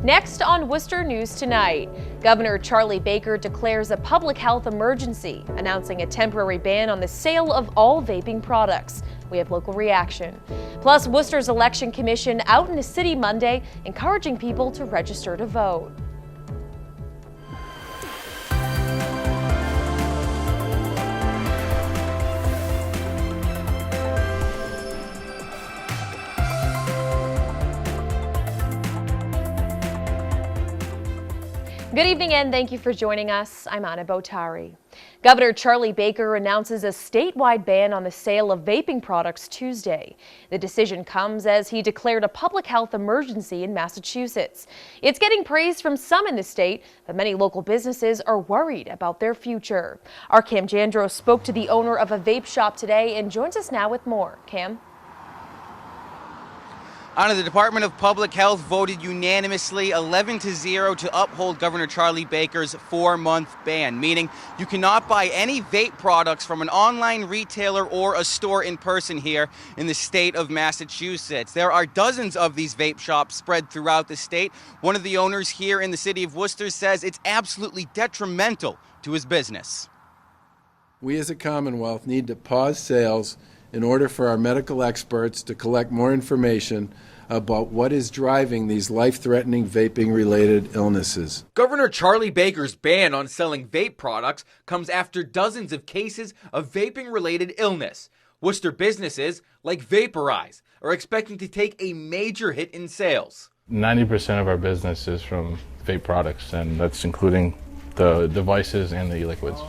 Next on Worcester News Tonight, Governor Charlie Baker declares a public health emergency, announcing a temporary ban on the sale of all vaping products. We have local reaction. Plus, Worcester's Election Commission out in the city Monday, encouraging people to register to vote. Good evening and thank you for joining us. I'm Anna Botari. Governor Charlie Baker announces a statewide ban on the sale of vaping products Tuesday. The decision comes as he declared a public health emergency in Massachusetts. It's getting praise from some in the state, but many local businesses are worried about their future. Our Cam Jandro spoke to the owner of a vape shop today and joins us now with more. Cam? Anna, the Department of Public Health voted unanimously 11-0 to uphold Governor Charlie Baker's 4-month ban, meaning you cannot buy any vape products from an online retailer or a store in person here in the state of Massachusetts. There are dozens of these vape shops spread throughout the state. One of the owners here in the city of Worcester says it's absolutely detrimental to his business. We as a Commonwealth need to pause sales in order for our medical experts to collect more information about what is driving these life-threatening vaping-related illnesses. Governor Charlie Baker's ban on selling vape products comes after dozens of cases of vaping-related illness. Worcester businesses, like Vaporize, are expecting to take a major hit in sales. 90% of our business is from vape products, and that's including the devices and the e-liquids.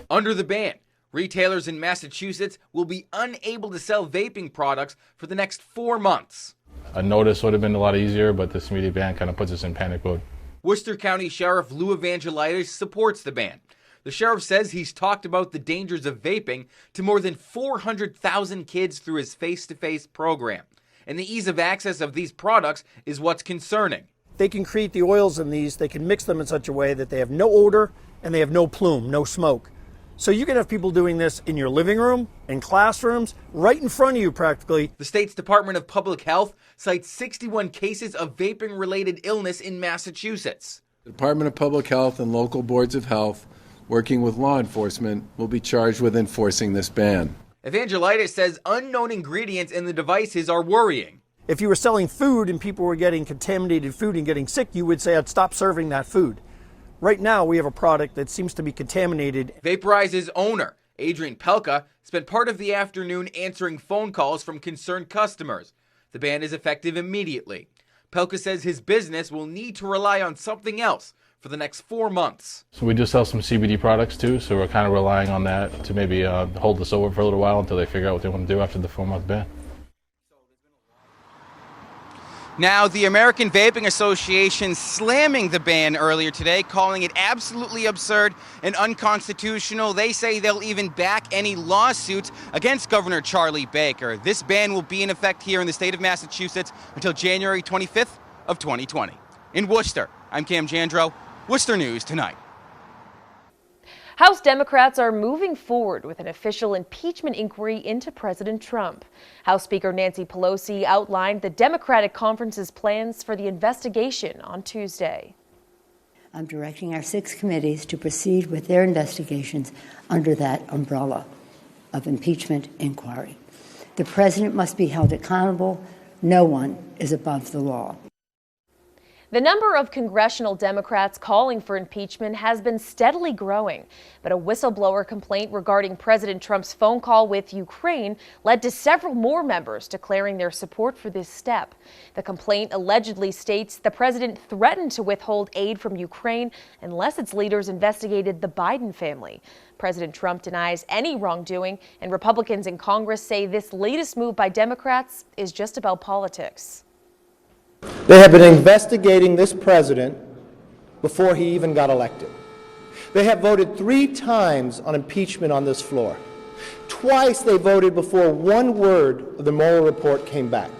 Under the ban, retailers in Massachusetts will be unable to sell vaping products for the next 4 months. A notice would have been a lot easier, but this immediate ban kind of puts us in panic mode. Worcester County Sheriff Lou Evangelitis supports the ban. The sheriff says he's talked about the dangers of vaping to more than 400,000 kids through his face-to-face program. And the ease of access of these products is what's concerning. They can create the oils in these, they can mix them in such a way that they have no odor and they have no plume, no smoke. So you can have people doing this in your living room, in classrooms, right in front of you practically. The state's Department of Public Health cites 61 cases of vaping-related illness in Massachusetts. The Department of Public Health and local boards of health, working with law enforcement, will be charged with enforcing this ban. Evangelitis says unknown ingredients in the devices are worrying. If you were selling food and people were getting contaminated food and getting sick, you would say, I'd stop serving that food. Right now, we have a product that seems to be contaminated. Vaporize's owner, Adrian Pelka, spent part of the afternoon answering phone calls from concerned customers. The ban is effective immediately. Pelka says his business will need to rely on something else for the next 4 months. So we just sell some CBD products too, so we're kind of relying on that to maybe hold us over for a little while until they figure out what they want to do after the 4-month ban. Now, the American Vaping Association slamming the ban earlier today, calling it absolutely absurd and unconstitutional. They say they'll even back any lawsuits against Governor Charlie Baker. This ban will be in effect here in the state of Massachusetts until January 25th of 2020. In Worcester, I'm Cam Jandro, Worcester News Tonight. House Democrats are moving forward with an official impeachment inquiry into President Trump. House Speaker Nancy Pelosi outlined the Democratic conference's plans for the investigation on Tuesday. I'm directing our 6 committees to proceed with their investigations under that umbrella of impeachment inquiry. The president must be held accountable. No one is above the law. The number of congressional Democrats calling for impeachment has been steadily growing, but a whistleblower complaint regarding President Trump's phone call with Ukraine led to several more members declaring their support for this step. The complaint allegedly states the president threatened to withhold aid from Ukraine unless its leaders investigated the Biden family. President Trump denies any wrongdoing, and Republicans in Congress say this latest move by Democrats is just about politics. They have been investigating this president before he even got elected. They have voted 3 times on impeachment on this floor. Twice they voted before one word of the Mueller report came back.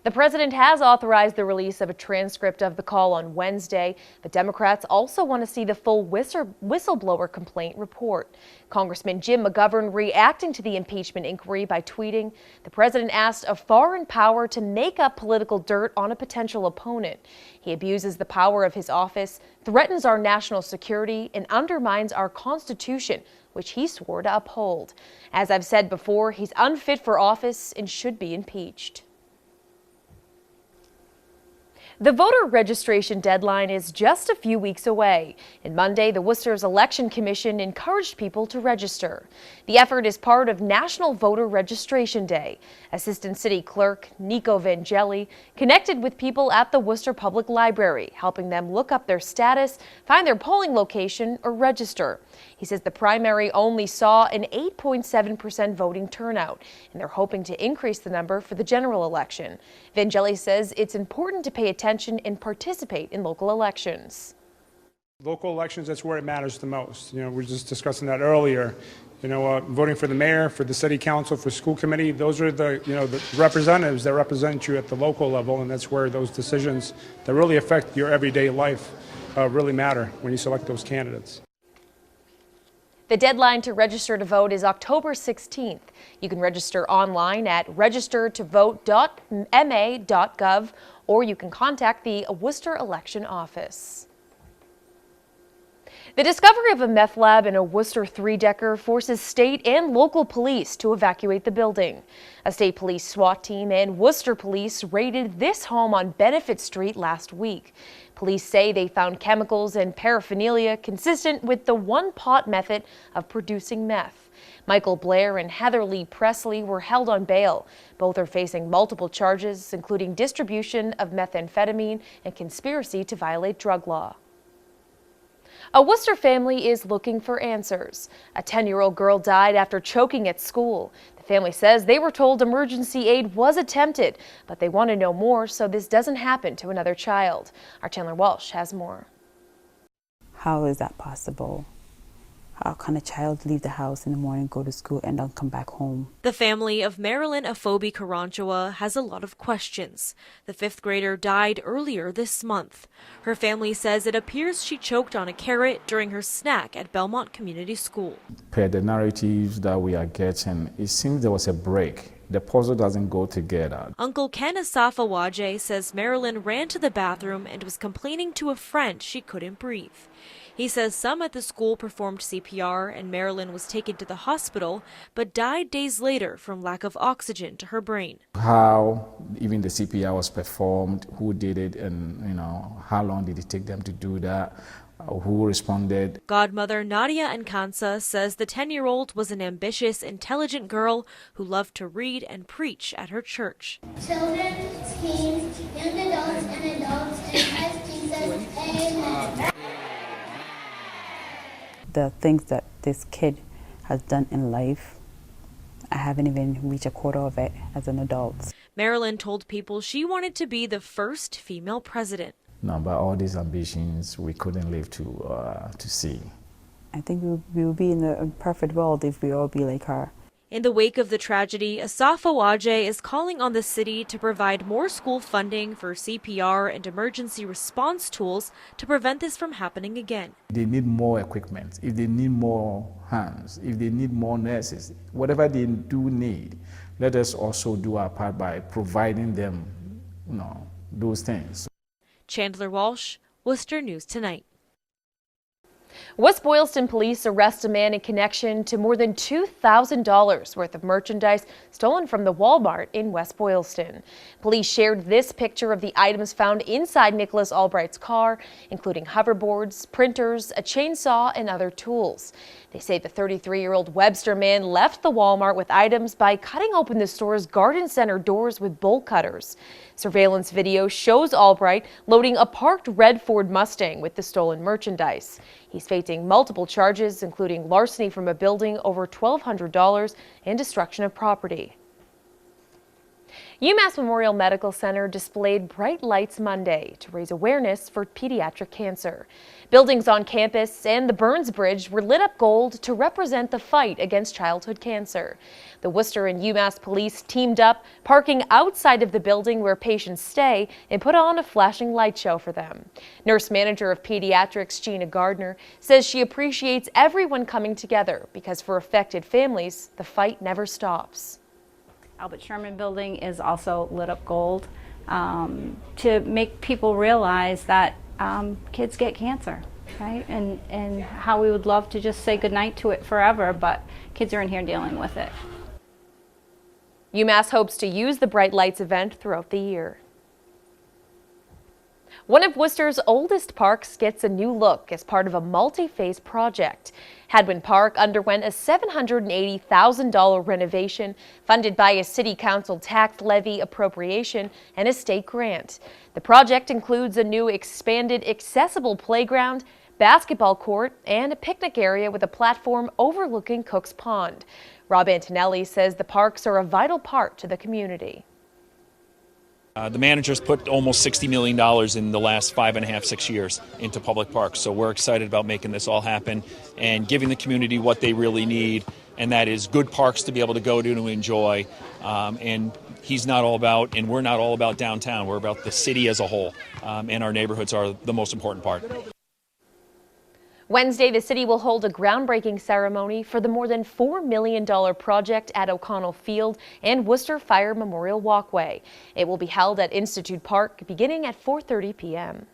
The president has authorized the release of a transcript of the call on Wednesday, but Democrats also want to see the full whistleblower complaint report. Congressman Jim McGovern reacting to the impeachment inquiry by tweeting, "The president asked a foreign power to make up political dirt on a potential opponent. He abuses the power of his office, threatens our national security, and undermines our Constitution, which he swore to uphold. As I've said before, he's unfit for office and should be impeached." The voter registration deadline is just a few weeks away, and Monday, the Worcester's Election Commission encouraged people to register. The effort is part of National Voter Registration Day. Assistant City Clerk Nico Vangeli connected with people at the Worcester Public Library, helping them look up their status, find their polling location, or register. He says the primary only saw an 8.7% voting turnout, and they're hoping to increase the number for the general election. Vangeli says it's important to pay attention and participate in local elections. Local elections, that's where it matters the most. We were just discussing that earlier. Voting for the mayor, for the city council, for school committee, those are the representatives that represent you at the local level, and that's where those decisions that really affect your everyday life really matter when you select those candidates. The deadline to register to vote is October 16th. You can register online at registertovote.ma.gov, or you can contact the Worcester Election Office. The discovery of a meth lab in a Worcester three-decker forces state and local police to evacuate the building. A state police SWAT team and Worcester police raided this home on Benefit Street last week. Police say they found chemicals and paraphernalia consistent with the one-pot method of producing meth. Michael Blair and Heather Lee Presley were held on bail. Both are facing multiple charges, including distribution of methamphetamine and conspiracy to violate drug law. A Worcester family is looking for answers. A 10-year-old girl died after choking at school. The family says they were told emergency aid was attempted, but they want to know more so this doesn't happen to another child. Our Chandler Walsh has more. How is that possible? How can a child leave the house in the morning, go to school, and then come back home? The family of Marilyn Afobe Karanchua has a lot of questions. The fifth grader died earlier this month. Her family says it appears she choked on a carrot during her snack at Belmont Community School. Per the narratives that we are getting, it seems there was a break. The puzzle doesn't go together. Uncle Ken Asafa-Waje says Marilyn ran to the bathroom and was complaining to a friend she couldn't breathe. He says some at the school performed CPR and Marilyn was taken to the hospital, but died days later from lack of oxygen to her brain. How even the CPR was performed, who did it, and how long did it take them to do that? Who responded? Godmother Nadia Nkansa says the 10-year-old was an ambitious, intelligent girl who loved to read and preach at her church. Children, teens, young adults, and adults in Christ Jesus, amen. The things that this kid has done in life, I haven't even reached a quarter of it as an adult. Marilyn told people she wanted to be the first female president. No, but all these ambitions we couldn't live to see. I think we will be in a perfect world if we all be like her. In the wake of the tragedy, Asafa-Waje is calling on the city to provide more school funding for CPR and emergency response tools to prevent this from happening again. They need more equipment, if they need more hands, if they need more nurses, whatever they do need, let us also do our part by providing them, those things. Chandler Walsh, Worcester News Tonight. West Boylston police arrest a man in connection to more than $2,000 worth of merchandise stolen from the Walmart in West Boylston. Police shared this picture of the items found inside Nicholas Albright's car, including hoverboards, printers, a chainsaw, and other tools. They say the 33-year-old Webster man left the Walmart with items by cutting open the store's garden center doors with bolt cutters. Surveillance video shows Albright loading a parked red Ford Mustang with the stolen merchandise. He's facing multiple charges, including larceny from a building over $1,200 and destruction of property. UMass Memorial Medical Center displayed bright lights Monday to raise awareness for pediatric cancer. Buildings on campus and the Burns Bridge were lit up gold to represent the fight against childhood cancer. The Worcester and UMass police teamed up, parking outside of the building where patients stay, and put on a flashing light show for them. Nurse manager of pediatrics, Gina Gardner, says she appreciates everyone coming together because for affected families, the fight never stops. Albert Sherman building is also lit up gold to make people realize that kids get cancer, right? And how we would love to just say goodnight to it forever, but kids are in here dealing with it. UMass hopes to use the Bright Lights event throughout the year. One of Worcester's oldest parks gets a new look as part of a multi-phase project. Hadwin Park underwent a $780,000 renovation funded by a city council tax levy appropriation and a state grant. The project includes a new expanded accessible playground, basketball court, and a picnic area with a platform overlooking Cook's Pond. Rob Antonelli says the parks are a vital part to the community. The managers put almost $60 million in the last 5.5, 6 years into public parks. So we're excited about making this all happen and giving the community what they really need, and that is good parks to be able to go to and enjoy. And he's not all about, and we're not all about downtown. We're about the city as a whole, and our neighborhoods are the most important part. Wednesday, the city will hold a groundbreaking ceremony for the more than $4 million project at O'Connell Field and Worcester Fire Memorial Walkway. It will be held at Institute Park beginning at 4:30 p.m.